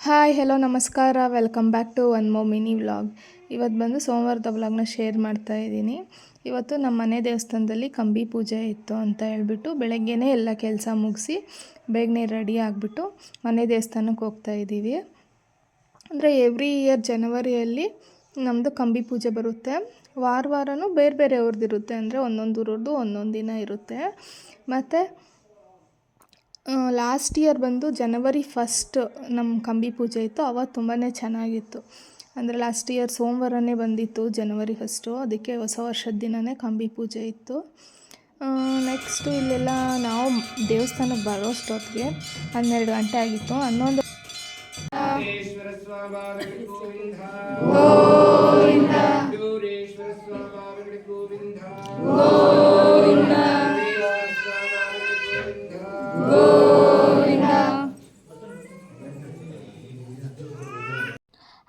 Hi hello ನಮಸ್ಕಾರ welcome back to one ಮೋ mini vlog. ಇವತ್ತು ಬಂದು ಸೋಮವಾರದ ವ್ಲಾಗ್ನ ಶೇರ್ ಮಾಡ್ತಾ ಇದ್ದೀನಿ. ಇವತ್ತು ನಮ್ಮ ಮನೆ ದೇವಸ್ಥಾನದಲ್ಲಿ ಕಂಬಿ ಪೂಜೆ ಇತ್ತು ಅಂತ ಹೇಳ್ಬಿಟ್ಟು ಬೆಳಗ್ಗೆನೇ ಎಲ್ಲ ಕೆಲಸ ಮುಗಿಸಿ ಬೇಗನೆ ರೆಡಿ ಆಗಿಬಿಟ್ಟು ಮನೆ ದೇವಸ್ಥಾನಕ್ಕೆ ಹೋಗ್ತಾ ಇದ್ದೀವಿ. ಅಂದರೆ ಎವ್ರಿ ಇಯರ್ ಜನವರಿಯಲ್ಲಿ ನಮ್ಮದು ಕಂಬಿ ಪೂಜೆ ಬರುತ್ತೆ. ವಾರನೂ ಬೇರೆ ಬೇರೆ ಅವ್ರದ್ದಿರುತ್ತೆ, ಅಂದರೆ ಒಂದೊಂದು ಊರದ್ದು ಒಂದೊಂದು ದಿನ ಇರುತ್ತೆ. ಮತ್ತು ಲಾಸ್ಟ್ ಇಯರ್ ಬಂದು ಜನವರಿ 1 ನಮ್ಮ ಕಂಬಿ ಪೂಜೆ ಇತ್ತು. ಆವತ್ತು ತುಂಬಾ ಚೆನ್ನಾಗಿತ್ತು. ಅಂದರೆ ಲಾಸ್ಟ್ ಇಯರ್ ಸೋಮವಾರನೇ ಬಂದಿತ್ತು ಜನವರಿ 1, ಅದಕ್ಕೆ ಹೊಸ ವರ್ಷದ ದಿನವೇ ಕಂಬಿ ಪೂಜೆ ಇತ್ತು. ನೆಕ್ಸ್ಟು ಇಲ್ಲೆಲ್ಲ ನಾವು ದೇವಸ್ಥಾನಕ್ಕೆ ಬರೋಷ್ಟೊತ್ತಿಗೆ 12 ಗಂಟೆ ಆಗಿತ್ತು. 11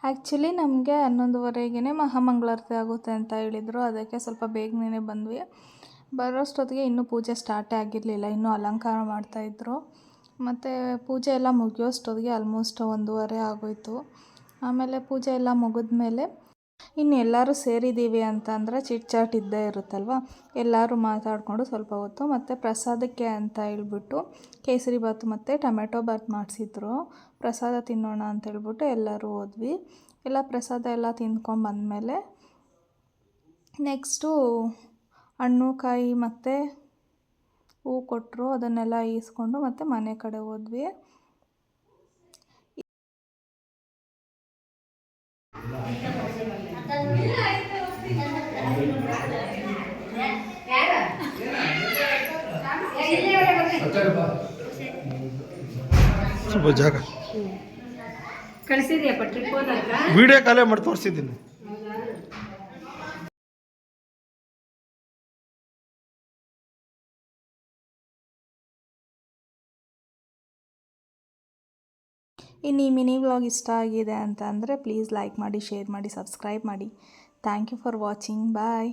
ಆ್ಯಕ್ಚುಲಿ ನಮಗೆ 11:30ಗೆ ಮಹಾಮಂಗಳಾರತಿ ಆಗುತ್ತೆ ಅಂತ ಹೇಳಿದರು. ಅದಕ್ಕೆ ಸ್ವಲ್ಪ ಬೇಗನೆ ಬಂದ್ವಿ. ಬರೋಷ್ಟೊತ್ತಿಗೆ ಇನ್ನೂ ಪೂಜೆ ಸ್ಟಾರ್ಟೇ ಆಗಿರಲಿಲ್ಲ, ಇನ್ನೂ ಅಲಂಕಾರ ಮಾಡ್ತಾಯಿದ್ರು. ಮತ್ತು ಪೂಜೆ ಎಲ್ಲ ಮುಗಿಯೋಷ್ಟೊತ್ತಿಗೆ ಆಲ್ಮೋಸ್ಟ್ 1:30 ಆಗೋಯಿತು. ಆಮೇಲೆ ಪೂಜೆ ಎಲ್ಲ ಮುಗಿದ್ಮೇಲೆ ಇನ್ನು ಎಲ್ಲರೂ ಸೇರಿದ್ದೀವಿ ಅಂತ ಅಂದರೆ ಚಿಟ್ ಚಾಟ್ ಇದ್ದೇ ಇರುತ್ತಲ್ವ, ಎಲ್ಲರೂ ಮಾತಾಡಿಕೊಂಡು ಸ್ವಲ್ಪ ಹೊತ್ತು. ಮತ್ತು ಪ್ರಸಾದಕ್ಕೆ ಅಂತ ಹೇಳ್ಬಿಟ್ಟು ಕೇಸರಿ ಬಾತು ಮತ್ತು ಟೊಮೆಟೊ ಬಾತ್ ಮಾಡಿಸಿದ್ರು. ಪ್ರಸಾದ ತಿನ್ನೋಣ ಅಂತ ಹೇಳ್ಬಿಟ್ಟು ಎಲ್ಲರೂ ಹೋದ್ವಿ. ಎಲ್ಲ ಪ್ರಸಾದ ಎಲ್ಲ ತಿಂದ್ಕೊಂಬಂದಮೇಲೆ ನೆಕ್ಸ್ಟು ಹಣ್ಣು ಕಾಯಿ ಮತ್ತು ಹೂ ಕೊಟ್ಟರು, ಅದನ್ನೆಲ್ಲ ಈಸ್ಕೊಂಡು ಮತ್ತು ಮನೆ ಕಡೆ ಹೋದ್ವಿ. ಸ್ವಲ್ಪ ಜಾಗ ಕಳಿಸಿದ್ಯಪ್ಪ ಟ್ರಿಪ್ ಹೋದಾಗ ವಿಡಿಯೋ ಕಾಲೇ ಮಾಡಿ ತೋರಿಸಿದ್ದೀನಿ. ಇನ್ನು ಈ ಮಿನಿ ವ್ಲಾಗ್ ಇಷ್ಟ ಆಗಿದೆ ಅಂತ ಅಂದರೆ ಪ್ಲೀಸ್ ಲೈಕ್ ಮಾಡಿ, ಶೇರ್ ಮಾಡಿ, ಸಬ್ಸ್ಕ್ರೈಬ್ ಮಾಡಿ. Thank you for watching. Bye.